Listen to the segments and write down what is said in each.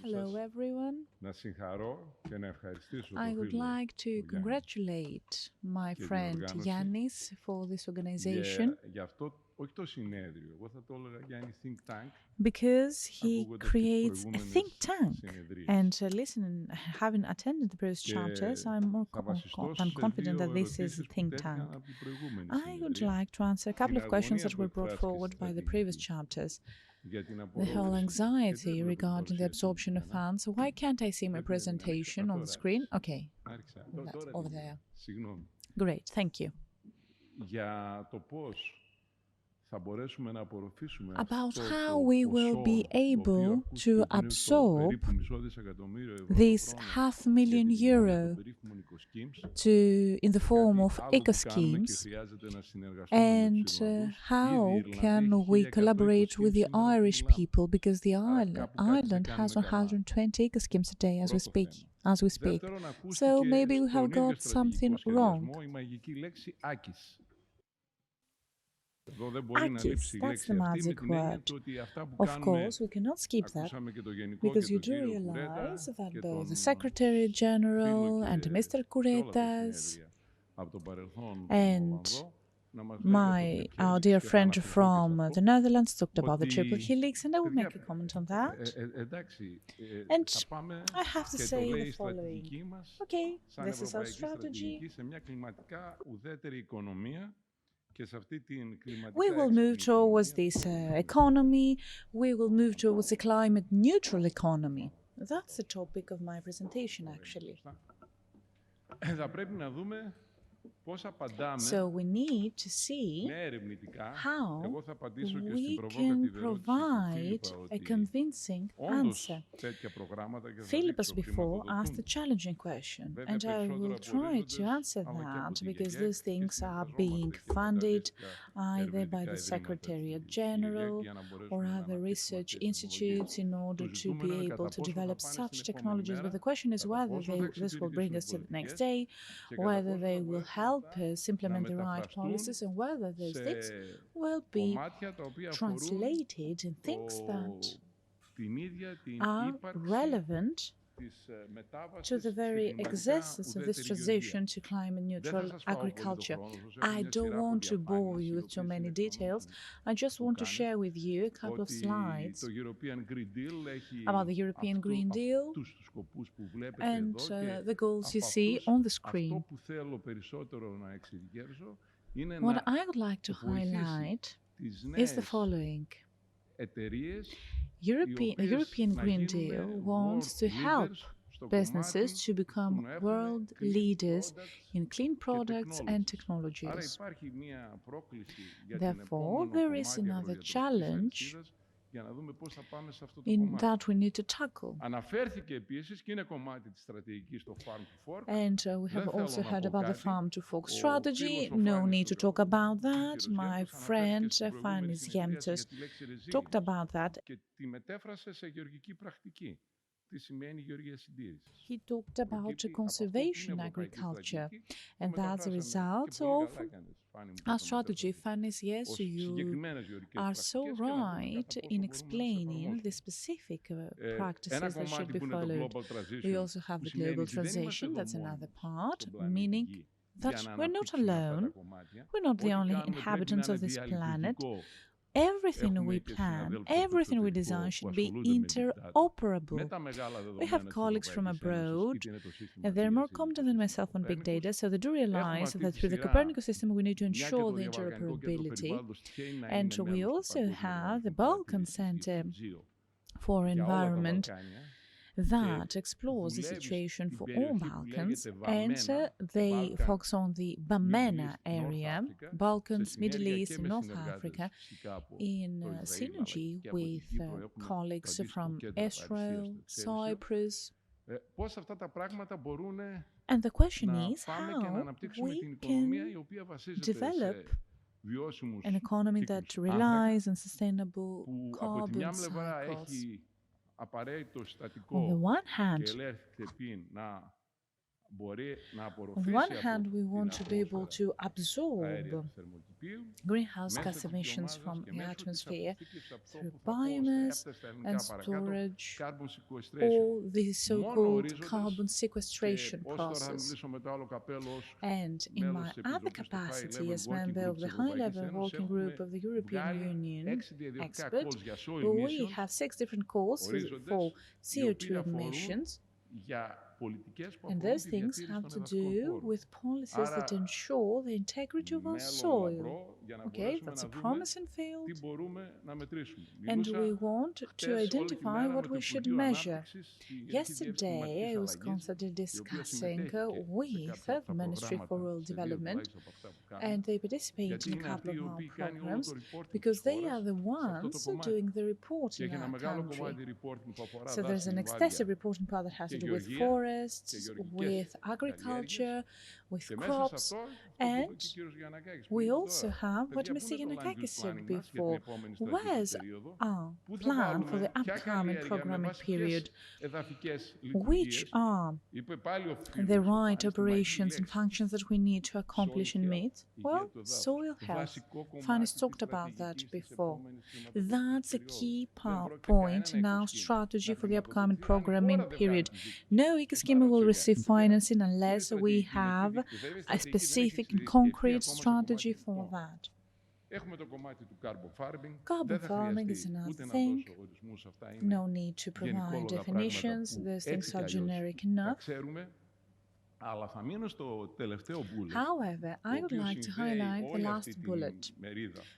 Hello everyone. I would like to congratulate my friend Yannis for this organization because he creates a think tank. And having attended the previous chapters, I'm more confident that this is a think tank. I would like to answer a couple of questions that were brought forward by the previous chapters. The whole anxiety regarding the absorption of funds. Why can't I see my presentation on the screen? Okay, that's over there. Great, thank you. About how we will be able to absorb this €500,000 in the form of eco-schemes, and how can we collaborate with the Irish people, because the Ireland has 120 eco-schemes a day as we speak. So maybe we have got something wrong. Akis, that's the magic word. Of course, we cannot skip that, because you do realize that both the Secretary General and Mr. Kouretas and our dear friend from the Netherlands talked about the triple helix, and I will make a comment on that. And I have to say the following. Okay, this is our strategy. We will move towards this economy. We will move towards a climate-neutral economy. That's the topic of my presentation, actually. So we need to see how we can provide a convincing answer. Philippus before asked a challenging question, and I will try to answer that, because these things are being funded either by the Secretariat General or other research institutes in order to be able to develop such technologies. But the question is whether this will bring us to the next day, whether they will help us implement the right policies, and whether those things will be translated in things that are relevant to the very existence of this transition to climate-neutral agriculture. I don't want to bore you with too many details. I just want to share with you a couple of slides about the European Green Deal and the goals you see on the screen. What I would like to highlight is the following. The European Green Deal wants to help businesses to become world leaders in clean products and technologies. Therefore, there is another challenge in that we need to tackle. And we have also heard about the farm-to-fork strategy. No need to talk about that. My friend Athanassios talked about that. He talked about conservation agriculture, and that's a result of our strategy. Fannis, yes, you are so right in explaining the specific practices that should be followed. We also have the global transition, that's another part, meaning that we're not alone, we're not the only inhabitants of this planet. Everything we plan, everything we design should be interoperable. We have colleagues from abroad, and they're more competent than myself on big data, so they do realize that through the Copernicus system we need to ensure the interoperability. And we also have the Balkan Center for Environment that explores the situation for all Balkans, and they focus on the Bamena area, Balkans, Middle East and North Africa, in synergy with colleagues from Israel, Cyprus. And the question is how we can develop an economy that relies on sustainable carbon cycles. On the one hand, On the one hand, we want to be able to absorb greenhouse gas emissions from the atmosphere through biomass and storage, or the so-called carbon sequestration process. And in my other capacity as member of the high-level working group of the European Union expert, we have 6 different calls for CO2 emissions. And those things have to do with policies that ensure the integrity of our soil. Okay, that's a promising field. And we want to identify what we should measure. Yesterday, I was constantly discussing with the Ministry for Rural Development, and they participate in a couple of our programs because they are the ones doing the reporting in our country. So there's an extensive reporting part that has to do with forests, with agriculture, with crops, and we also have what Mr. Yanakakis said before. Where's our plan for the upcoming programming period? Which are the right operations and functions that we need to accomplish and meet? Well, soil health. Fanis talked about that before. That's a key point in our strategy for the upcoming programming period. No eco-scheme will receive financing unless we have a specific and concrete strategy for that. Carbon farming is another thing. No need to provide definitions. Those things are generic enough. However, I would like to highlight the last bullet,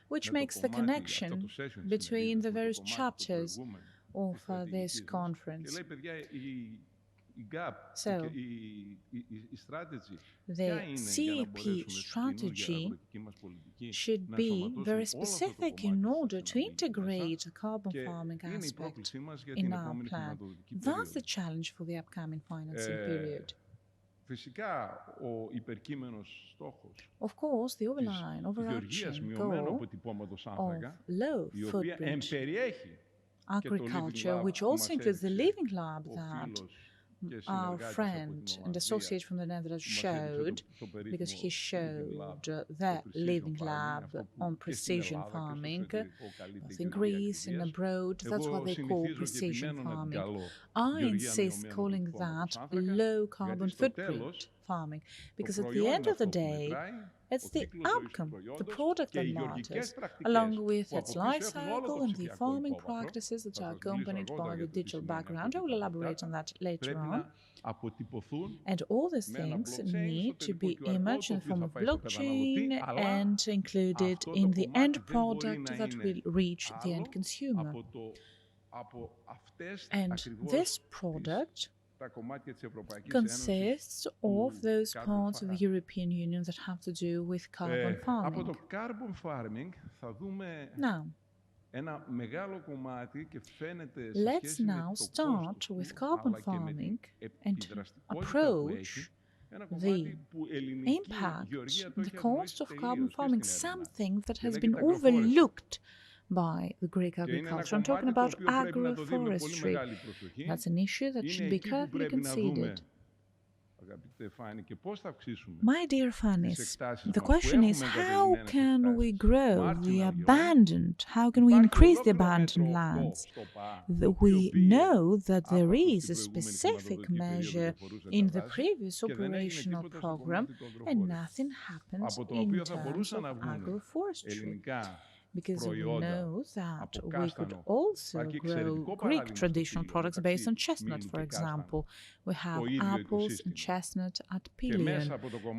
which makes the connection between the various chapters of this conference. So, the CAP strategy should be very specific in order to integrate the carbon farming aspect in our plan. That's the challenge for the upcoming financing period. Of course, the overarching goal of low footprint agriculture, which also includes the living lab that our friend and associate from the Netherlands showed, because he showed the living lab on precision farming, both in Greece and abroad. That's what they call precision farming. I insist calling that low carbon footprint farming, because at the end of the day, it's the outcome, the product that matters, along with its life cycle and the farming practices that are accompanied by the digital background. I will elaborate on that later on. And all these things need to be imaged in the form of blockchain and included in the end product that will reach the end consumer. And this product consists of those parts of the European Union that have to do with carbon farming. Now, let's now start with carbon farming and approach the impact, the cost of carbon farming, something that has been overlooked by the Greek agriculture. I'm talking about agroforestry. That's an issue that should be carefully considered. My dear Fanis, the question is, how can we grow the abandoned? How can we increase the abandoned lands? We know that there is a specific measure in the previous operational program, and nothing happens in terms of agroforestry. Because we know that we could also grow Greek traditional products based on chestnut, for example. We have apples and chestnut at Pelion.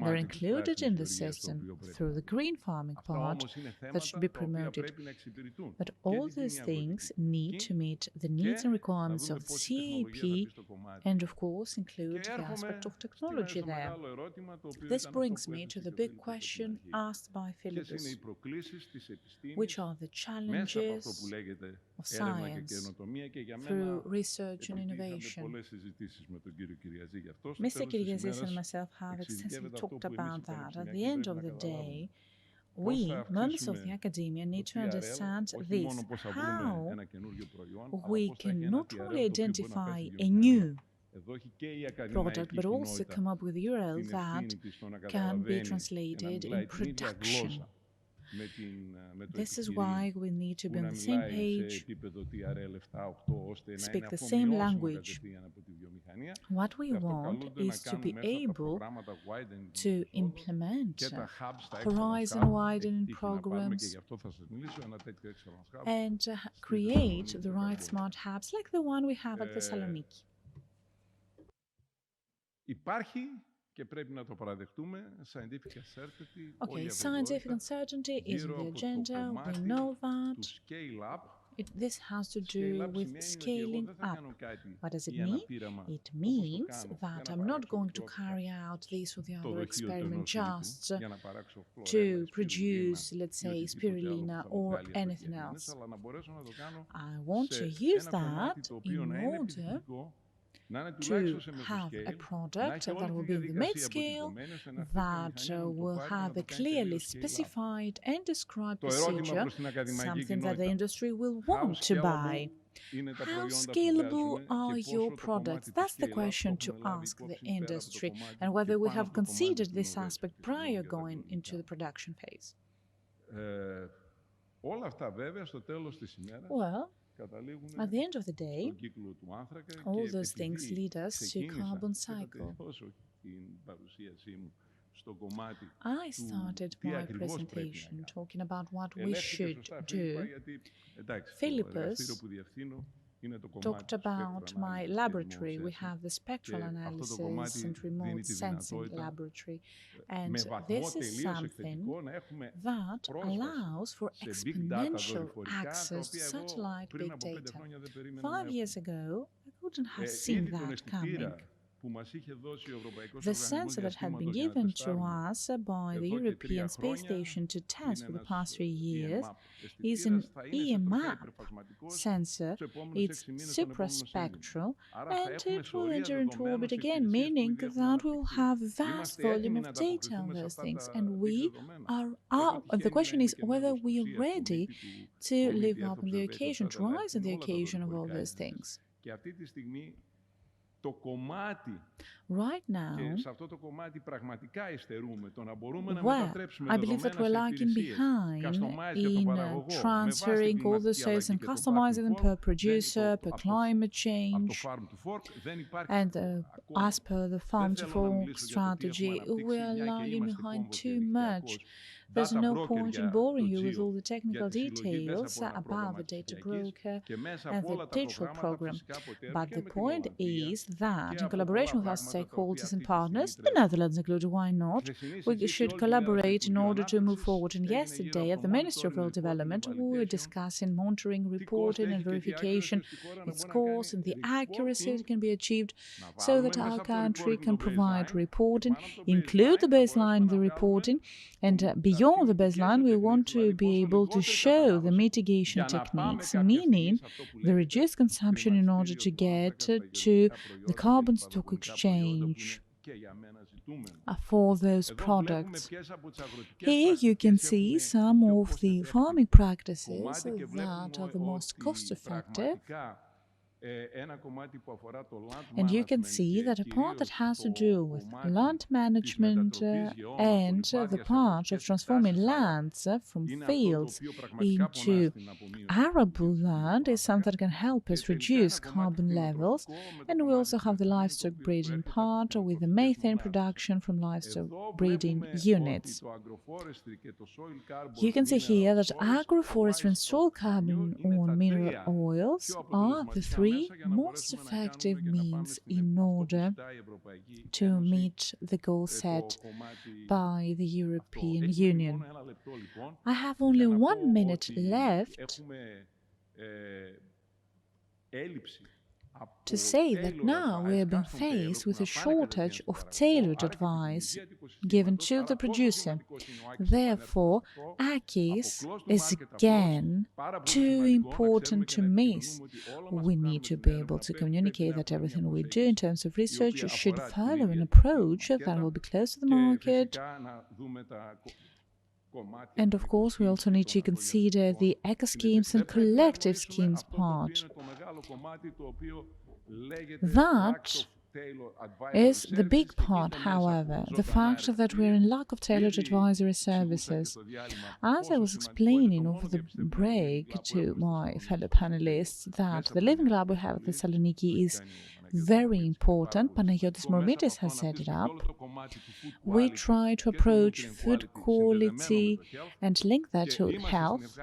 They're included in the system through the green farming part that should be promoted. But all these things need to meet the needs and requirements of the CAP and, of course, include the aspect of technology there. This brings me to the big question asked by Philippus. Which are the challenges of science through research and innovation? Mr. Kyriazis and myself have extensively talked about that. At the end of the day, we, members of the academia, need to understand this, how we can not only identify a new product, but also come up with a URL that can be translated in production. This is why we need to be on the same page, speak the same language. What we want is to be able to implement horizon-widening programs and create the right smart hubs like the one we have at the Saloniki. Okay, scientific uncertainty is on the agenda. We know that. This has to do with scaling up. What does it mean? It means that I'm not going to carry out this or the other experiment just to produce, let's say, spirulina or anything else. I want to use that in order to have a product that will be in the mid-scale, that will have a clearly specified and described procedure, something that the industry will want to buy. How scalable are your products? That's the question to ask the industry, and whether we have considered this aspect prior going into the production phase. Well, at the end of the day, all those things lead us to carbon cycle. I started my presentation talking about what we should do. Philippus talked about my laboratory. We have the spectral analysis and remote sensing laboratory. And this is something that allows for exponential access to satellite big data. 5 years ago, I couldn't have seen that coming. The sensor that had been given to us by the European Space Station to test for the past 3 years is an EMAP sensor. It's supraspectral, and it will enter into orbit again, meaning that we will have a vast volume of data on those things. And the question is whether we are ready to live up on the occasion, to rise on the occasion of all those things. Right now, where I believe that we're lagging behind in transferring all the sales and customizing them per producer, per climate change, and as per the farm-to-fork strategy, we are lagging behind too much. There's no point in boring you with all the technical details about the data broker and the digital program. But the point is that, in collaboration with our stakeholders and partners, the Netherlands included, why not, we should collaborate in order to move forward. And yesterday, at the Ministry of Rural Development, we were discussing monitoring, reporting and verification, its course and the accuracy that can be achieved so that our country can provide reporting, include the baseline of the reporting, and beyond the baseline, we want to be able to show the mitigation techniques, meaning the reduced consumption in order to get to the carbon stock exchange for those products. Here you can see some of the farming practices that are the most cost-effective. And you can see that a part that has to do with land management and the part of transforming lands from fields into arable land is something that can help us reduce carbon levels. And we also have the livestock breeding part with the methane production from livestock breeding units. You can see here that agroforestry and soil carbon on mineral oils are the three most effective means in order to meet the goal set by the European Union. I have only 1 minute left to say that now we have been faced with a shortage of tailored advice given to the producer. Therefore, Akis is again too important to miss. We need to be able to communicate that everything we do in terms of research should follow an approach that will be close to the market. And of course, we also need to consider the eco-schemes and collective schemes part. That is the big part, however, the fact that we're in lack of tailored advisory services. As I was explaining over the break to my fellow panelists, that the living lab we have at Thessaloniki is very important. Panagiotis Mormitis has set it up. We try to approach food quality and link that to health.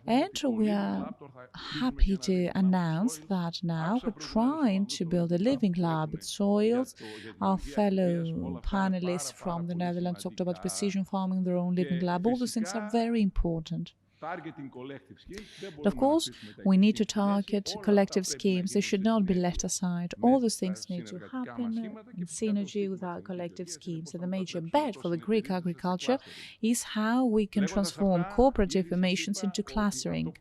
And we are happy to announce that now we're trying to build a living lab at Soils. Our fellow panelists from the Netherlands talked about precision farming, their own living lab. All those things are very important. But of course, we need to target collective schemes. They should not be left aside. All those things need to happen in synergy with our collective schemes. And the major bet for the Greek agriculture is how we can transform cooperative formations into clustering.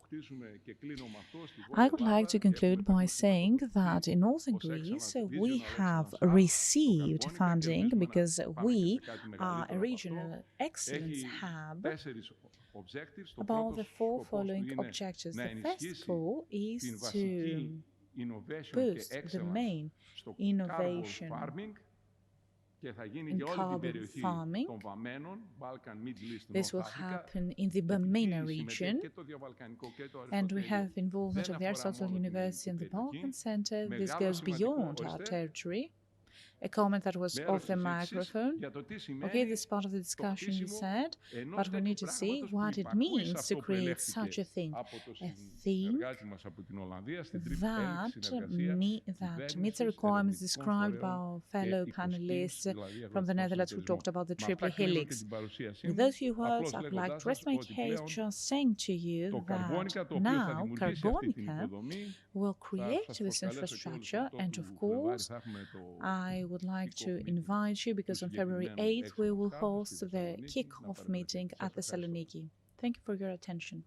I would like to conclude by saying that in northern Greece, we have received funding because we are a regional excellence hub about the four following objectives. The first goal is to boost the main innovation in carbon farming. This will happen in the Bamena region, and we have involvement of the Aristotle University and the Balkan Center. This goes beyond our territory. A comment that was off the microphone. Okay, this is part of the discussion you said, but we need to see what it means to create such a thing. A thing that meets the requirements described by our fellow panelists from the Netherlands who talked about the triple helix. With those few words, I would like to rest my case just saying to you that now Carbonica will create this infrastructure, and of course, I would like to invite you because on February 8th we will host the kick-off meeting at Thessaloniki. Thank you for your attention.